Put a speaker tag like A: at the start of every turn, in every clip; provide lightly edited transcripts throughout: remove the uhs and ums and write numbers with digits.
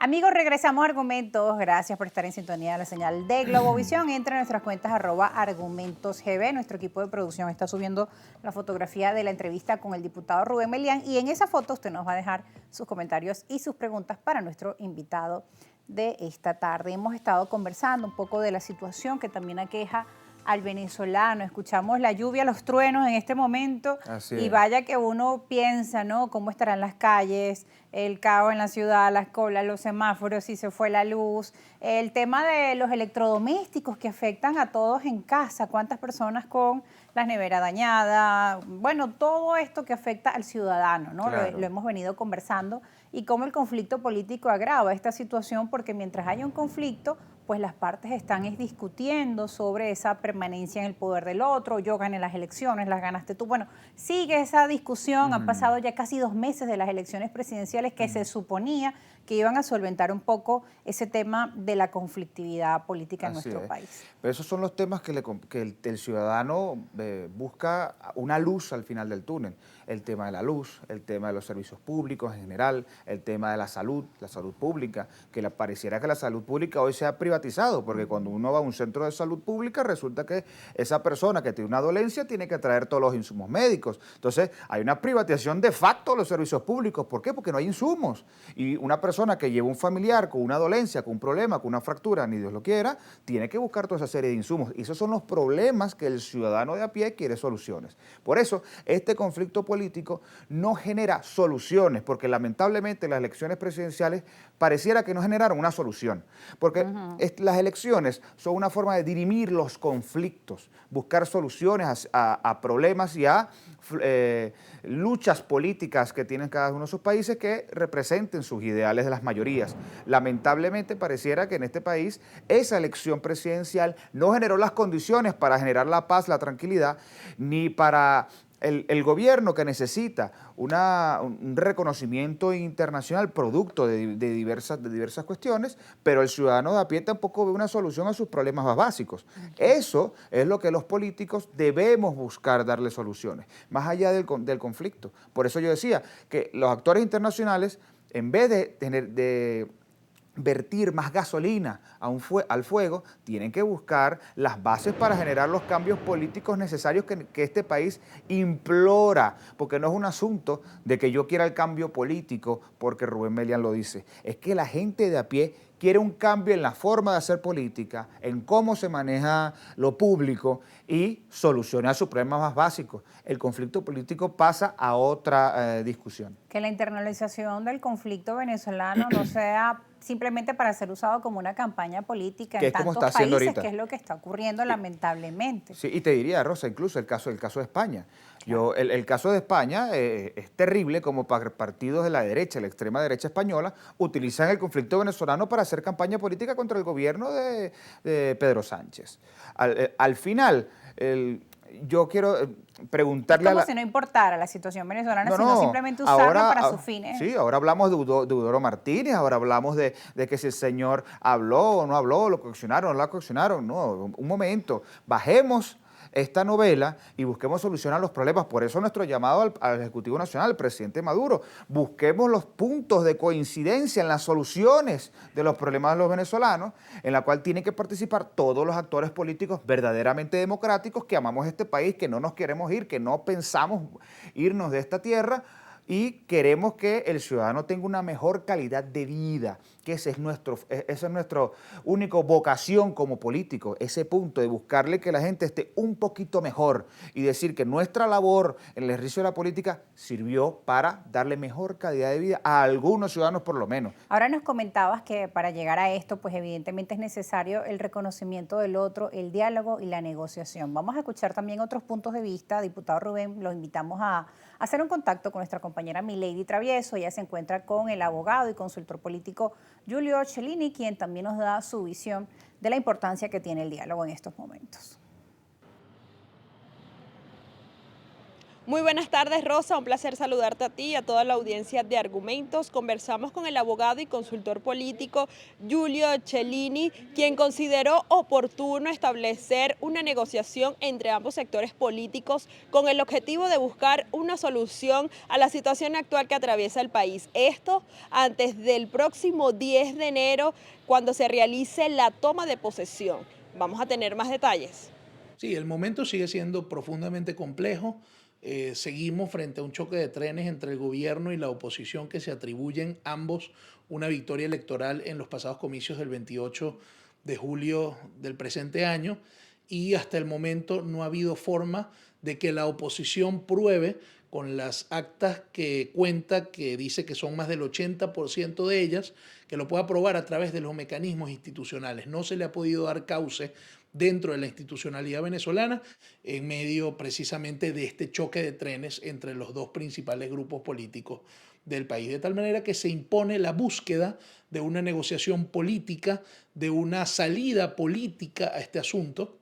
A: Amigos, regresamos a Argumentos. Gracias por estar en sintonía de la señal de Globovisión. Entre nuestras cuentas @argumentosgb. Nuestro equipo de producción está subiendo la fotografía de la entrevista con el diputado Rubén Melián. Y en esa foto usted nos va a dejar sus comentarios y sus preguntas para nuestro invitado de esta tarde. Hemos estado conversando un poco de la situación que también aqueja al venezolano. Escuchamos la lluvia, los truenos en este momento.
B: Así
A: Y
B: es.
A: vaya que uno piensa, ¿no? Cómo estarán las calles, el caos en la ciudad, las colas, los semáforos, si se fue la luz, el tema de los electrodomésticos que afectan a todos en casa, cuántas personas con la nevera dañada, bueno, todo esto que afecta al ciudadano, ¿no? Lo
B: Claro.
A: hemos venido conversando y cómo el conflicto político agrava esta situación, porque mientras haya un conflicto, pues las partes están discutiendo sobre esa permanencia en el poder del otro. Yo gané las elecciones, las ganaste tú. Bueno, sigue esa discusión. Han
B: Ujú,
A: pasado ya casi 2 meses de las elecciones presidenciales que se
B: ujú.
A: suponía que iban a solventar un poco ese tema de la conflictividad política en
B: Así
A: nuestro
B: es.
A: país.
B: Pero esos son los temas que el ciudadano busca una luz al final del túnel. El tema de la luz, el tema de los servicios públicos en general, el tema de la salud pública, que pareciera que la salud pública hoy se ha privatizado, porque cuando uno va a un centro de salud pública resulta que esa persona que tiene una dolencia tiene que traer todos los insumos médicos. Entonces hay una privatización de facto de los servicios públicos. ¿Por qué? Porque no hay insumos. Y una persona que lleva un familiar con una dolencia, con un problema, con una fractura, ni Dios lo quiera, tiene que buscar toda esa serie de insumos. Y esos son los problemas que el ciudadano de a pie quiere soluciones. Por eso, este conflicto político no genera soluciones, porque lamentablemente las elecciones presidenciales pareciera que no generaron una solución. Porque las elecciones son una forma de dirimir los conflictos, buscar soluciones a problemas y a luchas políticas que tienen cada uno de sus países que representen sus ideales de las mayorías. Lamentablemente pareciera que en este país esa elección presidencial no generó las condiciones para generar la paz, la tranquilidad, ni para el gobierno que necesita un reconocimiento internacional producto de diversas cuestiones, pero el ciudadano de a pie tampoco ve una solución a sus problemas más básicos. Eso es lo que los políticos debemos buscar darle soluciones, más allá del conflicto. Por eso yo decía que los actores internacionales, en vez de vertir más gasolina al fuego, tienen que buscar las bases para generar los cambios políticos necesarios que este país implora, porque no es un asunto de que yo quiera el cambio político porque Rubén Melián lo dice, es que la gente de a pie quiere un cambio en la forma de hacer política, en cómo se maneja lo público y solucionar sus problemas más básicos. El conflicto político pasa a otra discusión.
A: Que la internalización del conflicto venezolano no sea simplemente para ser usado como una campaña política
B: Que
A: en
B: es como
A: tantos
B: está haciendo
A: países, que
B: ahorita.
A: es lo que está ocurriendo lamentablemente.
B: Sí, y te diría, Rosa, incluso el caso de España.
A: Claro.
B: El caso de España es terrible como partidos de la derecha, la extrema derecha española, utilizan el conflicto venezolano para hacer campaña política contra el gobierno de Pedro Sánchez. Al final, yo quiero
A: Es
B: preguntarle a
A: como
B: la...
A: si no importara la situación venezolana,
B: No,
A: sino
B: no,
A: simplemente usarla para sus fines.
B: sí, ahora hablamos de Eudoro Martínez, ahora hablamos de que si el señor habló o no habló, lo coaccionaron o no lo coaccionaron. No, un momento, bajemos esta novela y busquemos solucionar los problemas. Por eso nuestro llamado al Ejecutivo Nacional, al presidente Maduro, busquemos los puntos de coincidencia en las soluciones de los problemas de los venezolanos, en la cual tienen que participar todos los actores políticos verdaderamente democráticos que amamos este país, que no nos queremos ir, que no pensamos irnos de esta tierra, y queremos que el ciudadano tenga una mejor calidad de vida, que esa es nuestra única vocación como político, ese punto de buscarle que la gente esté un poquito mejor y decir que nuestra labor en el ejercicio de la política sirvió para darle mejor calidad de vida a algunos ciudadanos por lo menos.
A: Ahora nos comentabas que para llegar a esto, pues evidentemente es necesario el reconocimiento del otro, el diálogo y la negociación. Vamos a escuchar también otros puntos de vista. Diputado Rubén, lo invitamos a hacer un contacto con nuestra compañera Milady Travieso. Ella se encuentra con el abogado y consultor político Giulio Cellini, quien también nos da su visión de la importancia que tiene el diálogo en estos momentos.
C: Muy buenas tardes, Rosa. Un placer saludarte a ti y a toda la audiencia de Argumentos. Conversamos con el abogado y consultor político Giulio Cellini, quien consideró oportuno establecer una negociación entre ambos sectores políticos con el objetivo de buscar una solución a la situación actual que atraviesa el país. Esto antes del próximo 10 de enero, cuando se realice la toma de posesión. Vamos a tener más detalles.
D: Sí, el momento sigue siendo profundamente complejo. Seguimos frente a un choque de trenes entre el gobierno y la oposición que se atribuyen ambos una victoria electoral en los pasados comicios del 28 de julio del presente año y hasta el momento no ha habido forma de que la oposición pruebe con las actas que cuenta, que dice que son más del 80% de ellas, que lo pueda probar a través de los mecanismos institucionales. No se le ha podido dar cauce dentro de la institucionalidad venezolana en medio precisamente de este choque de trenes entre los dos principales grupos políticos del país, de tal manera que se impone la búsqueda de una negociación política, de una salida política a este asunto.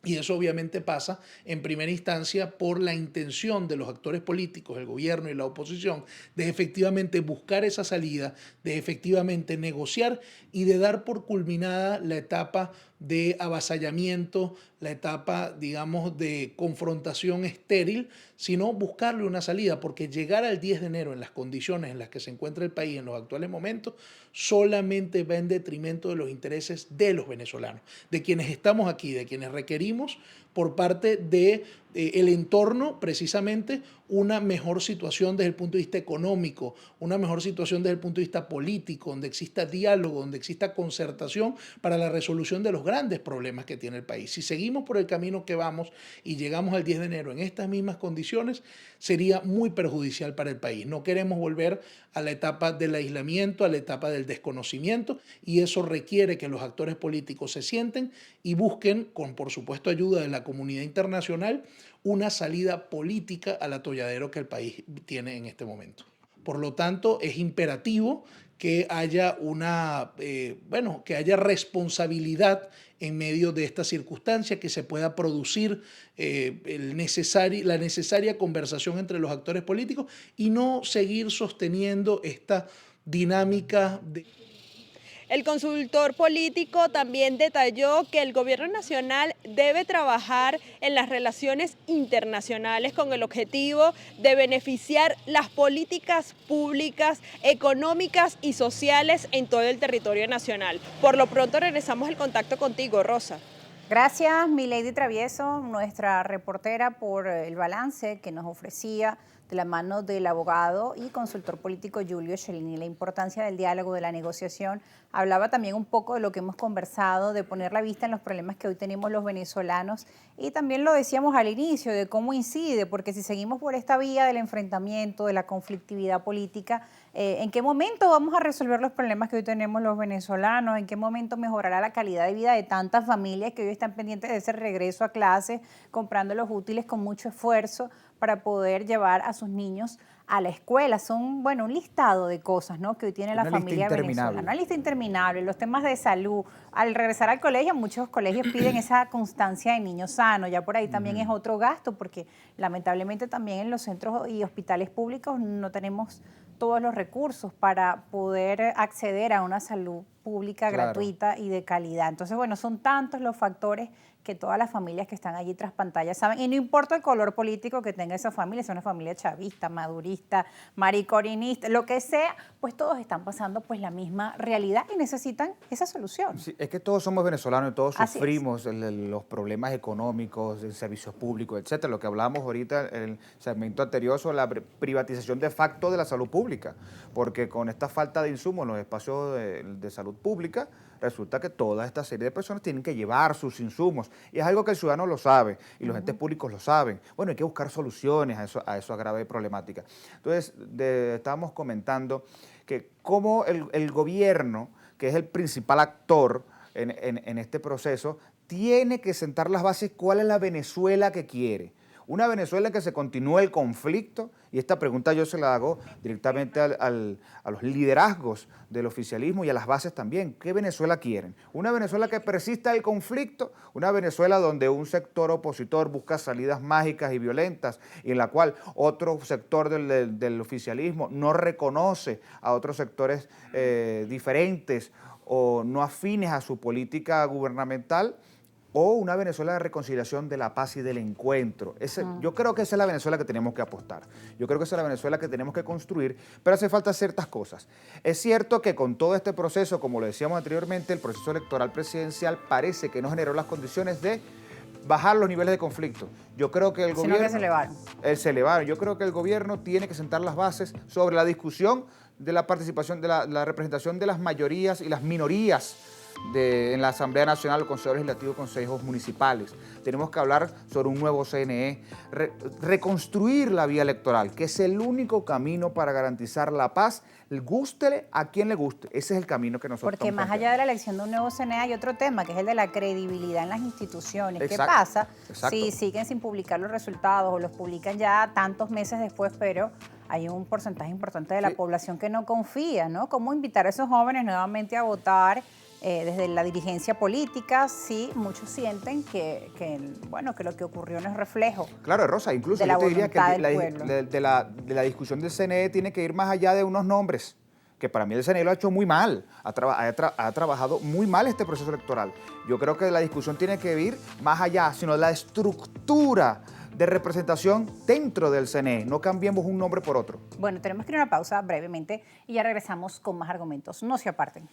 D: Y eso obviamente pasa en primera instancia por la intención de los actores políticos, el gobierno y la oposición, de efectivamente buscar esa salida, de efectivamente negociar y de dar por culminada la etapa de avasallamiento, la etapa, digamos, de confrontación estéril, sino buscarle una salida, porque llegar al 10 de enero en las condiciones en las que se encuentra el país en los actuales momentos solamente va en detrimento de los intereses de los venezolanos, de quienes estamos aquí, de quienes requerimos por parte de el entorno precisamente una mejor situación desde el punto de vista económico, una mejor situación desde el punto de vista político, donde exista diálogo, donde exista concertación para la resolución de los grandes problemas que tiene el país. Si seguimos por el camino que vamos y llegamos al 10 de enero en estas mismas condiciones, sería muy perjudicial para el país. No queremos volver a la etapa del aislamiento, a la etapa del desconocimiento, y eso requiere que los actores políticos se sienten y busquen, con por supuesto ayuda de la comunidad internacional, una salida política al atolladero que el país tiene en este momento. Por lo tanto, es imperativo que haya que haya responsabilidad en medio de esta circunstancia, que se pueda producir la necesaria conversación entre los actores políticos y no seguir sosteniendo esta dinámica de...
C: El consultor político también detalló que el gobierno nacional debe trabajar en las relaciones internacionales con el objetivo de beneficiar las políticas públicas, económicas y sociales en todo el territorio nacional. Por lo pronto regresamos el contacto contigo, Rosa.
A: Gracias, Milady Travieso, nuestra reportera, por el balance que nos ofrecía de la mano del abogado y consultor político Giulio Cellini, la importancia del diálogo, de la negociación. Hablaba también un poco de lo que hemos conversado, de poner la vista en los problemas que hoy tenemos los venezolanos, y también lo decíamos al inicio, de cómo incide, porque si seguimos por esta vía del enfrentamiento, de la conflictividad política, ¿en qué momento vamos a resolver los problemas que hoy tenemos los venezolanos? ¿En qué momento mejorará la calidad de vida de tantas familias que hoy están pendientes de ese regreso a clases, comprando los útiles con mucho esfuerzo para poder llevar a sus niños a la escuela? Son, bueno, un listado de cosas, ¿no?, que hoy tiene la familia venezolana. Una lista interminable. Los temas de salud. Al regresar al colegio, muchos colegios piden esa constancia de niño sano. Ya por ahí también es otro gasto, porque lamentablemente también en los centros y hospitales públicos no tenemos todos los recursos para poder acceder a una salud pública gratuita y de calidad. Entonces, bueno, son tantos los factores que todas las familias que están allí tras pantalla saben, y no importa el color político que tenga esa familia, si es una familia chavista, madurista, maricorinista, lo que sea, pues todos están pasando pues la misma realidad y necesitan esa solución.
B: Sí, es que todos somos venezolanos y todos sufrimos los problemas económicos, de servicios públicos, etcétera. Lo que hablábamos ahorita en el segmento anterior sobre la privatización de facto de la salud pública, porque con esta falta de insumos en los espacios de salud pública, resulta que toda esta serie de personas tienen que llevar sus insumos, y es algo que el ciudadano lo sabe y los entes públicos lo saben. Bueno, hay que buscar soluciones a esa grave problemática. Entonces, estábamos comentando que cómo el gobierno, que es el principal actor en este proceso, tiene que sentar las bases cuál es la Venezuela que quiere. Una Venezuela en que se continúe el conflicto, y esta pregunta yo se la hago directamente a los liderazgos del oficialismo y a las bases también. ¿Qué Venezuela quieren? Una Venezuela que persista el conflicto, una Venezuela donde un sector opositor busca salidas mágicas y violentas y en la cual otro sector del oficialismo no reconoce a otros sectores diferentes o no afines a su política gubernamental, o una Venezuela de reconciliación, de la paz y del encuentro. Yo creo que esa es la Venezuela que tenemos que apostar. Yo creo que esa es la Venezuela que tenemos que construir, pero hace falta ciertas cosas. Es cierto que con todo este proceso, como lo decíamos anteriormente, el proceso electoral presidencial parece que no generó las condiciones de bajar los niveles de conflicto. Yo creo que el gobierno...
A: Sino que se elevaron.
B: Se elevaron. Yo creo que el gobierno tiene que sentar las bases sobre la discusión de la participación, de la representación de las mayorías y las minorías en la Asamblea Nacional, el Consejo Legislativo, consejos municipales. Tenemos que hablar sobre un nuevo CNE, reconstruir la vía electoral, que es el único camino para garantizar la paz, gústele a quien le guste. Ese es el camino que nosotros
A: Porque
B: estamos
A: más allá de la elección de un nuevo CNE hay otro tema, que es el de la credibilidad en las instituciones. ¿Qué
B: Exacto,
A: pasa
B: exacto.
A: si siguen sin publicar los resultados o los publican ya tantos meses después, pero hay un porcentaje importante de la población que no confía, ¿no? ¿Cómo invitar a esos jóvenes nuevamente a votar desde la dirigencia política si muchos sienten que lo que ocurrió no es reflejo?
B: Claro, Rosa, incluso
A: de la
B: yo te diría que
A: voluntad del pueblo?
B: de la discusión del CNE tiene que ir más allá de unos nombres, que para mí el CNE lo ha hecho muy mal, ha trabajado muy mal este proceso electoral. Yo creo que la discusión tiene que ir más allá, sino de la estructura de representación dentro del CNE. No cambiemos un nombre por otro.
A: Bueno, tenemos que ir a una pausa brevemente y ya regresamos con más argumentos. No se aparten.